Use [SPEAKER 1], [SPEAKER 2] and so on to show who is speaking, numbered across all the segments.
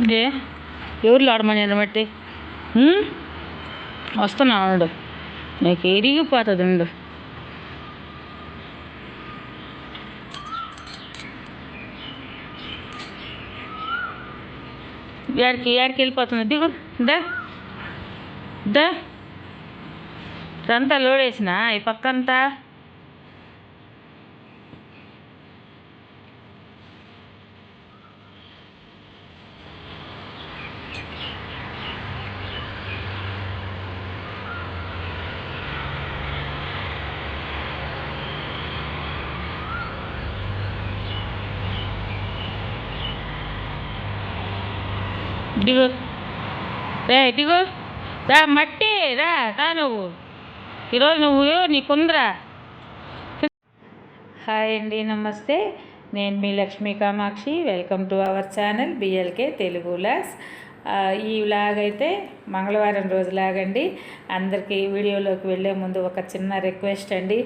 [SPEAKER 1] ఏ ఎవరు ఆడమని బట్టి వస్తున్నాడు నీకు ఇరిగిపోతుంది ఉండు. ఏడికి వెళ్ళిపోతుంది. దిగు దా దా అంతా లోడేసిన ఈ పక్కంతా. దిగు దిగు రా మట్టి రా నువ్వు ఈరోజు నువ్వు నీకుందరా. హాయ్ అండి, నమస్తే. నేను మీ Lakshmi Kamakshi. Welcome to our channel BLK Telugu vlogs. ఈ వ్లాగ్ అయితే మంగళవారం రోజు లాగండి. అందరికీ వీడియోలోకి వెళ్ళే ముందు ఒక చిన్న రిక్వెస్ట్ అండి.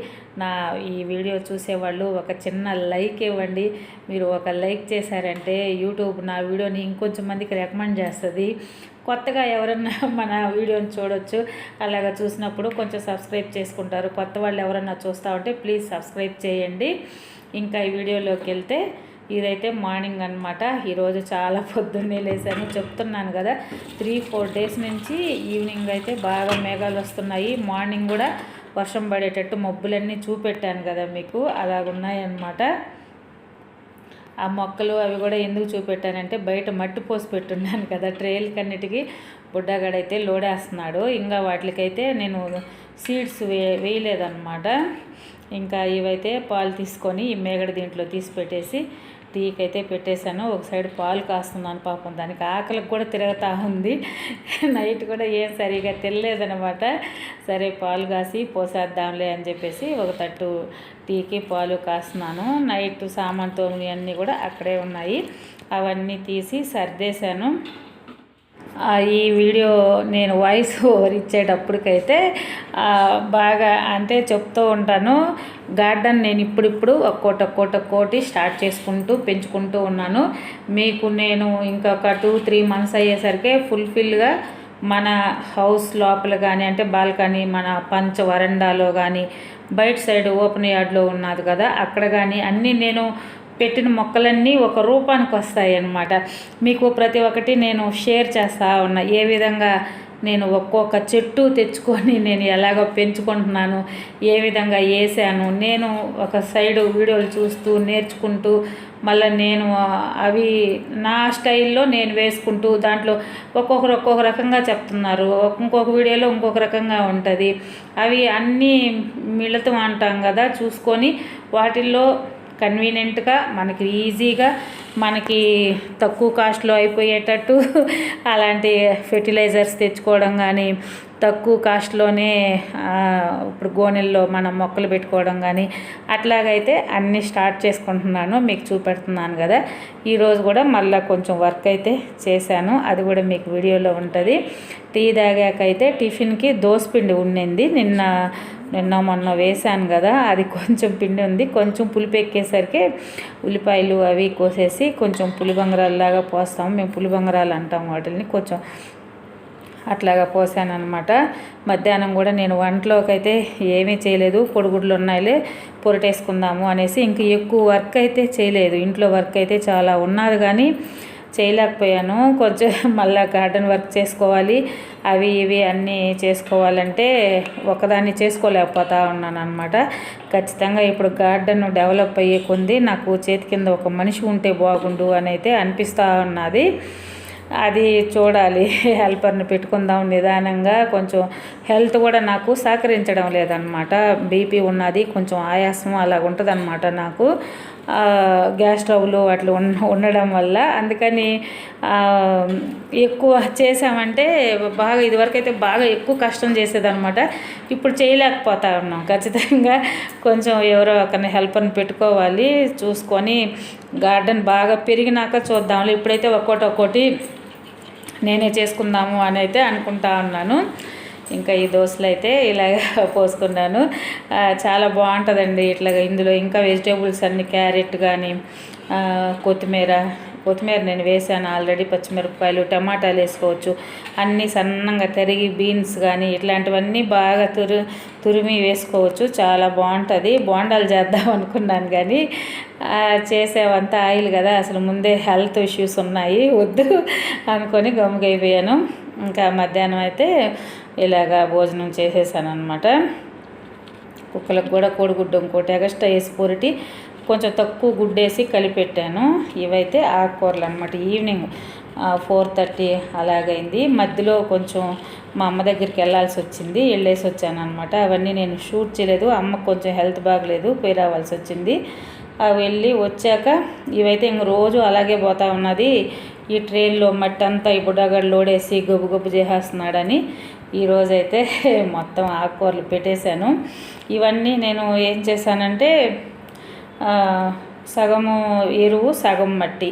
[SPEAKER 1] ఈ వీడియో చూసేవాళ్ళు ఒక చిన్న లైక్ ఇవ్వండి. మీరు ఒక లైక్ చేశారంటే యూట్యూబ్ నా వీడియోని ఇంకొంచెం మందికి రికమెండ్ చేస్తుంది. కొత్తగా ఎవరన్నా మన వీడియోని చూడొచ్చు. అలాగా చూసినప్పుడు కొంచెం సబ్స్క్రైబ్ చేసుకుంటారు. కొత్త వాళ్ళు ఎవరన్నా చూస్తూ ఉంటే ప్లీజ్ సబ్స్క్రైబ్ చేయండి. ఇంకా ఈ వీడియోలోకి వెళ్తే ఇదైతే మార్నింగ్ అనమాట. ఈరోజు చాలా పొద్దున్నే లేసాను. చెప్తున్నాను కదా, 3-4 డేస్ నుంచి ఈవినింగ్ అయితే బాగా మేఘాలు వస్తున్నాయి. మార్నింగ్ కూడా వర్షం పడేటట్టు మబ్బులన్నీ చూపెట్టాను కదా మీకు, అలాగున్నాయన్నమాట. ఆ మొక్కలు అవి కూడా ఎందుకు చూపెట్టానంటే బయట మట్టి పోసి పెట్టున్నాను కదా ట్రేలకన్నిటికీ. బుడ్డగాడైతే లోడేస్తున్నాడు. ఇంకా వాటికైతే నేను సీడ్స్ వేయలేదన్నమాట. ఇంకా ఇవైతే పాలు తీసుకొని ఈ మేగడ దీంట్లో తీసి పెట్టేసి టీకి అయితే పెట్టేశాను. ఒక సైడ్ పాలు కాస్తున్నాను. పాపం దానికి ఆకలికి కూడా తిరుగుతూ ఉంది. నైట్ కూడా ఏం సరిగా తెలియలేదనమాట. సరే పాలు కాసి పోసేద్దాంలే అని చెప్పేసి ఒక తట్టు టీకి పాలు కాస్తున్నాను. నైట్ సామాన్ తోములు అన్నీ కూడా అక్కడే ఉన్నాయి. అవన్నీ తీసి సర్దేశాను. ఈ వీడియో నేను వాయిస్ ఓవర్ ఇచ్చేటప్పటికైతే బాగా అంటే చెప్తూ ఉంటాను. గార్డెన్ నేను ఇప్పుడిప్పుడు ఒక్కోటి స్టార్ట్ చేసుకుంటూ పెంచుకుంటూ ఉన్నాను. మీకు నేను ఇంకొక 2-3 మంత్స్ అయ్యేసరికి ఫుల్ఫిల్గా మన హౌస్ లోపల కానీ అంటే బాల్కనీ, మన పంచ వరండాలో కానీ, బయట సైడ్ ఓపెన్ యార్డ్లో ఉన్నది కదా అక్కడ కానీ అన్నీ నేను పెట్టిన మొక్కలన్నీ ఒక రూపానికి వస్తాయి అన్నమాట. మీకు ప్రతి ఒక్కటి నేను షేర్ చేస్తూ ఉన్నా. ఏ విధంగా నేను ఒక్కొక్క చెట్టు తెచ్చుకొని నేను ఎలాగో పెంచుకుంటున్నాను, ఏ విధంగా వేసాను, నేను ఒక సైడు వీడియోలు చూస్తూ నేర్చుకుంటూ మళ్ళీ నేను అవి నా స్టైల్లో నేను వేసుకుంటూ దాంట్లో ఒక్కొక్కరు ఒక్కొక్క రకంగా చెప్తున్నారు. ఇంకొక వీడియోలో ఇంకొక రకంగా ఉంటుంది. అవి అన్నీ మిళితం అంటాం కదా, చూసుకొని వాటిల్లో కన్వీనియంట్గా మనకి ఈజీగా మనకి తక్కువ కాస్ట్లో అయిపోయేటట్టు అలాంటి ఫెర్టిలైజర్స్ తెచ్చుకోవడం కానీ, తక్కువ కాస్ట్లోనే ఇప్పుడు గోనెల్లో మనం మొక్కలు పెట్టుకోవడం కానీ అట్లాగైతే అన్నీ స్టార్ట్ చేసుకుంటున్నాను. మీకు చూపెడుతున్నాను కదా. ఈరోజు కూడా మళ్ళీ కొంచెం వర్క్ అయితే చేశాను. అది కూడా మీకు వీడియోలో ఉంటుంది. టీ తాగాకైతే టిఫిన్కి దోసపిండి ఉండింది. నిన్న మొన్న వేసాను కదా, అది కొంచెం పిండి ఉంది. కొంచెం పులుపు ఎక్కేసరికి ఉల్లిపాయలు అవి కోసేసి కొంచెం పులిబంగరాల్లాగా పోస్తాము. మేము పులిబంగరాలు అంటాం వాటిని. కొంచెం అట్లాగా పోసాను అనమాట. మధ్యాహ్నం కూడా నేను వంటలోకి అయితే ఏమీ చేయలేదు. పొడిగుడ్లు ఉన్నాయిలే పొరటేసుకుందాము అనేసి ఇంక ఎక్కువ వర్క్ అయితే చేయలేదు. ఇంట్లో వర్క్ అయితే చాలా ఉన్నది కానీ చేయలేకపోయాను. కొంచెం మళ్ళీ గార్డెన్ వర్క్ చేసుకోవాలి, అవి ఇవి అన్నీ చేసుకోవాలంటే ఒకదాన్ని చేసుకోలేకపోతా ఉన్నాను అనమాట. ఖచ్చితంగా ఇప్పుడు గార్డెన్ డెవలప్ అయ్యే కొంది నాకు చేతి కింద ఒక మనిషి ఉంటే బాగుండు అని అయితే అనిపిస్తూ ఉన్నది. అది చూడాలి. హెల్పర్ని పెట్టుకుందాం నిదానంగా. కొంచెం హెల్త్ కూడా నాకు సహకరించడం లేదనమాట. బీపీ ఉన్నది, కొంచెం ఆయాసం అలాగ ఉంటుంది అనమాట నాకు. గ్యాస్ స్టవ్లు అట్లా ఉండడం వల్ల అందుకని ఎక్కువ చేసామంటే బాగా ఇదివరకు అయితే బాగా ఎక్కువ కష్టం చేసేదనమాట. ఇప్పుడు చేయలేకపోతా ఉన్నాం. ఖచ్చితంగా కొంచెం ఎవరో ఒకరిని హెల్పర్ని పెట్టుకోవాలి. చూసుకొని గార్డెన్ బాగా పెరిగినాక చూద్దాంలే. ఇప్పుడైతే ఒక్కోటి నేనే చేసుకుందాము అని అయితే అనుకుంటా ఉన్నాను. ఇంకా ఈ దోశలు అయితే ఇలాగ పోసుకున్నాను. చాలా బాగుంటుందండి ఇట్లాగా. ఇందులో ఇంకా వెజిటేబుల్స్ అన్ని క్యారెట్ కానీ, కొత్తిమీర, కొత్తిమీర నేను వేసాను ఆల్రెడీ, పచ్చిమిరపకాయలు, టమాటాలు వేసుకోవచ్చు. అన్నీ సన్నంగా తరిగి బీన్స్ కానీ ఇట్లాంటివన్నీ బాగా తురిమి వేసుకోవచ్చు. చాలా బాగుంటుంది. బోండాలు చేద్దాం అనుకున్నాను కానీ చేసేవంతా ఆయిల్ కదా, అసలు ముందే హెల్త్ ఇష్యూస్ ఉన్నాయి, వద్దు అనుకొని గమ్ముగైపోయాను. ఇంకా మధ్యాహ్నం అయితే ఇలాగా భోజనం చేసేసాను అనమాట. కుక్కలకు కూడా కోడిగుడ్డు ఇంకోటి ఎగస్ట్రా వేసి పొరిటి కొంచెం తక్కువ గుడ్డేసి కలిపెట్టాను. ఇవైతే ఆకుకూరలు అనమాట. ఈవినింగ్ 4:30 అలాగైంది. మధ్యలో కొంచెం మా అమ్మ దగ్గరికి వెళ్ళాల్సి వచ్చింది, వెళ్ళేసి వచ్చాను అనమాట. అవన్నీ నేను షూట్ చేయలేదు, అమ్మకు కొంచెం హెల్త్ బాగలేదు, పోయి రావాల్సి వచ్చింది. అవి వెళ్ళి వచ్చాక ఇవైతే ఇంక రోజు అలాగే పోతా ఉన్నది. ఈ ట్రైన్లో మట్టి అంతా ఈ బుడ్డగాడు లోడేసి గొబ్బు గొబ్బు చేసేస్తున్నాడని ఈరోజైతే మొత్తం ఆకుకూరలు పెట్టేశాను. ఇవన్నీ నేను ఏం చేశానంటే సగము ఎరువు సగం మట్టి,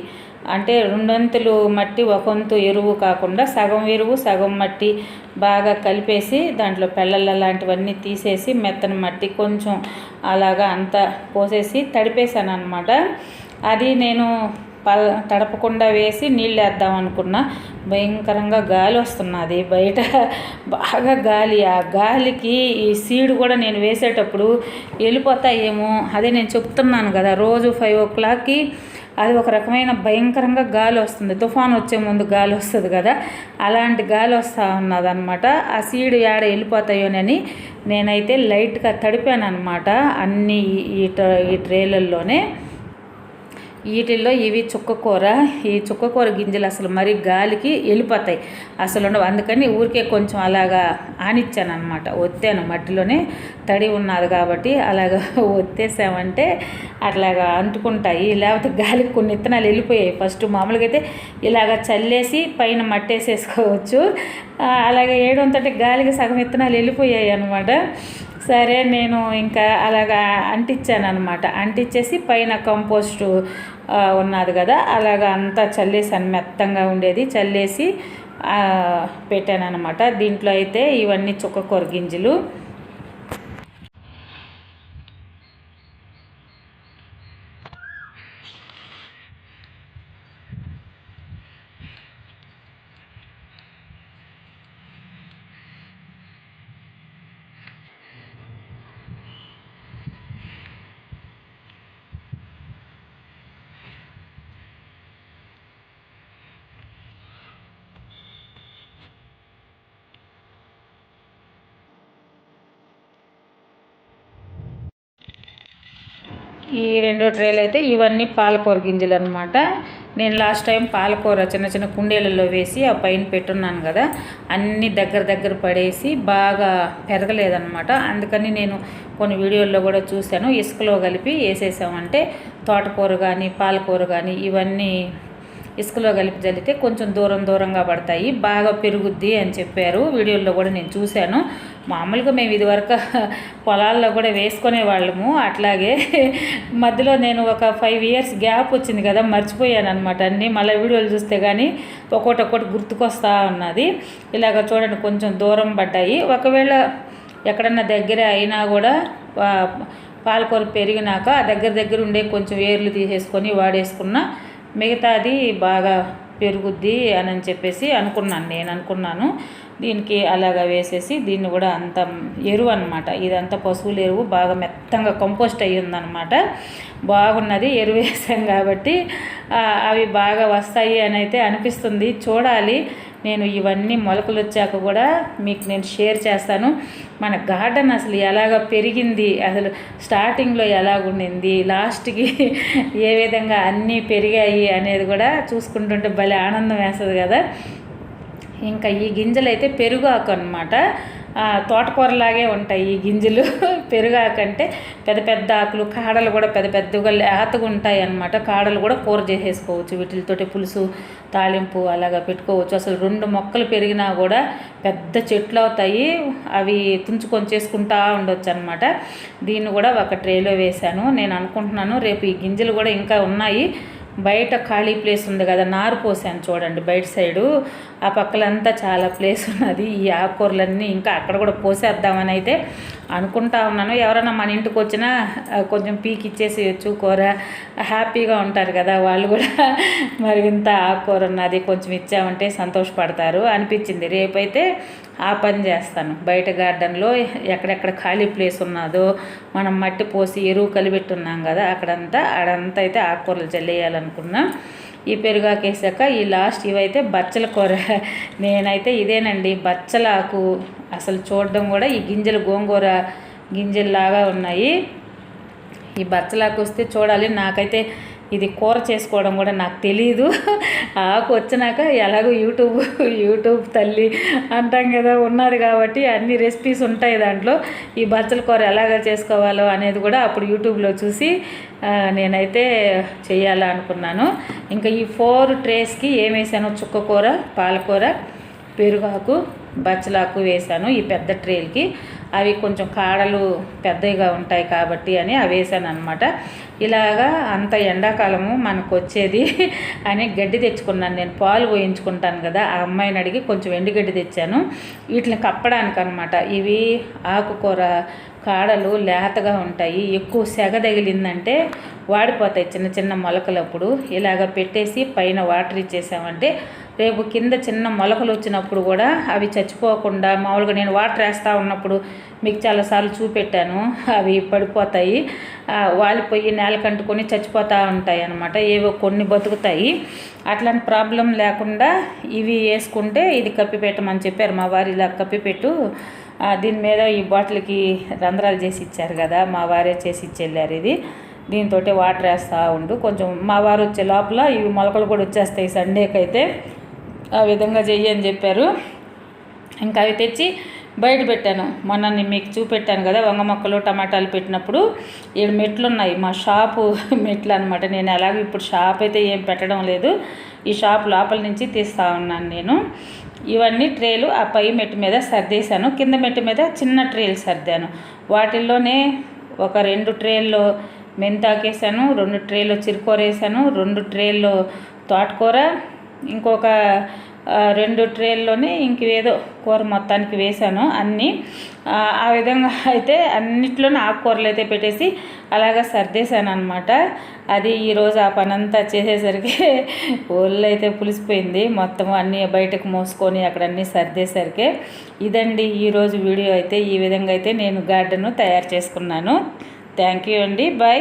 [SPEAKER 1] అంటే 2 వంతులు మట్టి 1 వంతు ఎరువు కాకుండా సగం ఎరువు సగం మట్టి బాగా కలిపేసి దాంట్లో పెళ్ళల లాంటివన్నీ తీసేసి మెత్తని మట్టి కొంచెం అలాగా అంతా పోసేసి తడిపేశాను అనమాట. అది నేను తడపకుండా వేసి నీళ్ళు వేద్దాం అనుకున్నా. భయంకరంగా గాలి వస్తున్నది బయట, బాగా గాలి. ఆ గాలికి ఈ సీడ్ కూడా నేను వేసేటప్పుడు వెళ్ళిపోతాయేమో, అదే నేను చెప్తున్నాను కదా, రోజు 5 o'clockకి అది ఒక రకమైన భయంకరంగా గాలి వస్తుంది. తుఫాన్ వచ్చే ముందు గాలి వస్తుంది కదా, అలాంటి గాలి వస్తూ ఉన్నదన్నమాట. ఆ సీడ్ ఏడ వెళ్ళిపోతాయోనని నేనైతే లైట్గా తడిపాను అనమాట అన్నీ ఈ ట్రేలల్లోనే. వీటిల్లో ఇవి చుక్కకూర. ఈ చుక్కకూర గింజలు అసలు మరి గాలికి వెళ్ళిపోతాయి, అసలు ఉండవు. అందుకని ఊరికే కొంచెం అలాగా ఆనిచ్చాను అనమాట, ఒత్తాను. మట్టిలోనే తడి ఉన్నది కాబట్టి అలాగా ఒత్తేసామంటే అట్లాగా అంటుకుంటాయి, లేకపోతే గాలికి కొన్ని విత్తనాలు వెళ్ళిపోయాయి. ఫస్ట్ మామూలుగా అయితే ఇలాగ చల్లేసి పైన మట్టేసేసుకోవచ్చు, అలాగే ఏడంతటి గాలికి సగం విత్తనాలు వెళ్ళిపోయాయి అనమాట. సరే నేను ఇంకా అలాగా అంటించాను అనమాట. అంటించేసి పైన కంపోస్టు ఉన్నది కదా, అలాగా అంతా చల్లేసాను, మెత్తంగా ఉండేది చల్లేసి పెట్టాను అనమాట. దీంట్లో అయితే ఇవన్నీ చుక్కకూర గింజలు. ఈ 2 ట్రేలు అయితే ఇవన్నీ పాలకూర గింజలు అనమాట. నేను లాస్ట్ టైం పాలకూర చిన్న చిన్న కుండీలలో వేసి ఆ పైన పెట్టున్నాను కదా, అన్నీ దగ్గర పడేసి బాగా పెరగలేదన్నమాట. అందుకని నేను కొన్ని వీడియోల్లో కూడా చూశాను, ఇసుకలో కలిపి వేసేసామంటే తోటకూర కానీ పాలకూర కానీ ఇవన్నీ ఇసుకలో కలిపి జల్లితే కొంచెం దూరంగా పడతాయి, బాగా పెరుగుద్ది అని చెప్పారు. వీడియోల్లో కూడా నేను చూశాను. మామూలుగా మేము ఇదివరకు పొలాల్లో కూడా వేసుకునే వాళ్ళము. అట్లాగే మధ్యలో నేను ఒక 5 years గ్యాప్ వచ్చింది కదా, మర్చిపోయాను అనమాట అన్నీ. మళ్ళీ వీడియోలు చూస్తే కానీ ఒక్కొక్కటి గుర్తుకొస్తూ ఉన్నది. ఇలాగ చూడండి కొంచెం దూరం పడ్డాయి. ఒకవేళ ఎక్కడన్నా దగ్గర అయినా కూడా పాలకూర పెరిగినాక దగ్గర ఉండే కొంచెం వేర్లు తీసేసుకొని వాడేసుకున్న మిగతాది బాగా పెరుగుద్ది అని చెప్పేసి నేను అనుకున్నాను. దీనికి అలాగా వేసేసి దీన్ని కూడా అంత ఎరువు అనమాట, ఇదంతా పశువుల ఎరువు బాగా మెత్తంగా కంపోస్ట్ అయ్యి ఉందన్నమాట. బాగున్నది ఎరువు వేసాం కాబట్టి అవి బాగా వస్తాయి అని అయితే అనిపిస్తుంది. చూడాలి, నేను ఇవన్నీ మొలకలు వచ్చాక కూడా మీకు నేను షేర్ చేస్తాను. మన గార్డెన్ అసలు ఎలాగ పెరిగింది, అసలు స్టార్టింగ్లో ఎలాగుండింది, లాస్ట్కి ఏ విధంగా అన్నీ పెరిగాయి అనేది కూడా చూసుకుంటుంటే భలే ఆనందం వేస్తుంది కదా. ఇంకా ఈ గింజలు అయితే పెరుగాకు అనమాట, తోటకూరలాగే ఉంటాయి ఈ గింజలు. పెరుగాకంటే పెద్ద ఆకులు, కాడలు కూడా పెద్దగా లేతగా ఉంటాయి అన్నమాట. కాడలు కూడా కూర చేసేసుకోవచ్చు, వీటితోటి పులుసు తాలింపు అలాగా పెట్టుకోవచ్చు. అసలు 2 మొక్కలు పెరిగినా కూడా పెద్ద చెట్లు అవుతాయి, అవి తుంచుకొని చేసుకుంటా ఉండొచ్చు అనమాట. దీన్ని కూడా ఒక ట్రేలో వేశాను. నేను అనుకుంటున్నాను రేపు ఈ గింజలు కూడా ఇంకా ఉన్నాయి, బయట ఖాళీ ప్లేస్ ఉంది కదా, నారు పోసాను చూడండి బయట సైడు, ఆ పక్కలంతా చాలా ప్లేస్ ఉన్నది. ఈ ఆకుకూరలన్నీ ఇంకా అక్కడ కూడా పోసేద్దామని అయితే అనుకుంటా ఉన్నాను. ఎవరైనా మన ఇంటికి వచ్చినా కొంచెం పీకి ఇచ్చేసేయచ్చు కూర, హ్యాపీగా ఉంటారు కదా వాళ్ళు కూడా. మరి ఇంత ఆకుకూర ఉన్నది కొంచెం ఇచ్చామంటే సంతోషపడతారు అనిపించింది. రేపైతే ఆ పని చేస్తాను. బయట గార్డెన్లో ఎక్కడెక్కడ ఖాళీ ప్లేస్ ఉన్నదో మనం మట్టి పోసి ఎరువు కలిపెట్టున్నాం కదా, ఆడంతా అయితే ఆకుకూరలు చల్లేయాలనుకున్నా. ఈ పెరుగాకేసాక ఈ లాస్ట్ ఇవైతే బచ్చల కూర. నేనైతే ఇదేనండి బచ్చలాకు, అసలు చూడడం కూడా ఈ గింజలు గోంగూర గింజల్లాగా ఉన్నాయి. ఈ బచ్చలాకు వస్తే చూడాలి. నాకైతే ఇది కూర చేసుకోవడం కూడా నాకు తెలీదు. ఆకు వచ్చినాక ఎలాగో యూట్యూబ్ తల్లి అంటాం కదా, ఉన్నది కాబట్టి అన్ని రెసిపీస్ ఉంటాయి దాంట్లో. ఈ బచ్చల కూర ఎలాగ చేసుకోవాలో అనేది కూడా అప్పుడు యూట్యూబ్లో చూసి నేనైతే చేయాలనుకున్నాను. ఇంకా ఈ 4 ట్రేస్కి ఏం వేసాను, చుక్కకూర, పాలకూర, పెరుగాకు, బచ్చలాకు వేసాను ఈ పెద్ద ట్రేలకి. అవి కొంచెం కాడలు పెద్దగా ఉంటాయి కాబట్టి అని అవి వేసాను అనమాట. ఇలాగా అంత ఎండాకాలము మనకు వచ్చేది అని గడ్డి తెచ్చుకున్నాను. నేను పాలు పోయించుకుంటాను కదా, ఆ అమ్మాయిని అడిగి కొంచెం ఎండుగడ్డి తెచ్చాను వీటిని కప్పడానికి అనమాట. ఇవి ఆకుకూర కాడలు లేతగా ఉంటాయి, ఎక్కువ సెగ తగిలిందంటే వాడిపోతాయి చిన్న చిన్న మొలకలప్పుడు. ఇలాగ పెట్టేసి పైన వాటర్ ఇచ్చేసామంటే రేపు కింద చిన్న మొలకలు వచ్చినప్పుడు కూడా అవి చచ్చిపోకుండా, మామూలుగా నేను వాటర్ వేస్తూ ఉన్నప్పుడు మీకు చాలాసార్లు చూపెట్టాను, అవి పడిపోతాయి, వాలిపోయి నేలకంటుకొని చచ్చిపోతూ ఉంటాయి అన్నమాట. ఏవో కొన్ని బతుకుతాయి. అట్లాంటి ప్రాబ్లం లేకుండా ఇవి వేసుకుంటే ఇది కప్పిపెట్టమని చెప్పారు మా వారు. ఇలా కప్పిపెట్టు, దీని మీద ఈ బాటిల్కి రంధ్రాలు చేసి ఇచ్చారు కదా, మా వారే చేసి ఇచ్చెళ్ళారు. ఇది దీంతో వాటర్ వేస్తూ ఉండు, కొంచెం మా వారు వచ్చే లోపల ఇవి మొలకలు కూడా వచ్చేస్తాయి సండేకైతే, ఆ విధంగా చెయ్యి అని చెప్పారు. ఇంకా అవి తెచ్చి బయట పెట్టాను. మొన్న నేను మీకు చూపెట్టాను కదా వంగ మొక్కలు టమాటాలు పెట్టినప్పుడు 7 మెట్లు ఉన్నాయి, మా షాపు మెట్లు అనమాట. నేను అలాగే ఇప్పుడు షాప్ అయితే ఏం పెట్టడం లేదు, ఈ షాప్ లోపల నుంచి తీస్తూ ఉన్నాను నేను. ఇవన్నీ ట్రేలు ఆ పై మెట్టు మీద సర్దేశాను, కింద మెట్టు మీద చిన్న ట్రేలు సర్దాను. వాటిల్లోనే ఒక 2 ట్రేల్లో మెంతాకేసాను, 2 ట్రేల్లో చిరుకూర వేసాను, 2 ట్రేల్లో తోటకూర, ఇంకొక 2 ట్రేల్లోనే ఇంకేదో కూర మొత్తానికి వేసాను అన్నీ. ఆ విధంగా అయితే అన్నిట్లోనూ ఆకుకూరలు అయితే పెట్టేసి అలాగా సర్దేశాను అనమాట. అది ఈరోజు ఆ పనంతా చేసేసరికి ఒళ్ళు అయితే పులిసిపోయింది, మొత్తం అన్నీ బయటకు మోసుకొని అక్కడ అన్నీ సర్దేసరికి. ఇదండి ఈరోజు వీడియో అయితే. ఈ విధంగా అయితే నేను గార్డెన్ తయారు చేసుకున్నాను. థ్యాంక్ యూ అండి, బాయ్.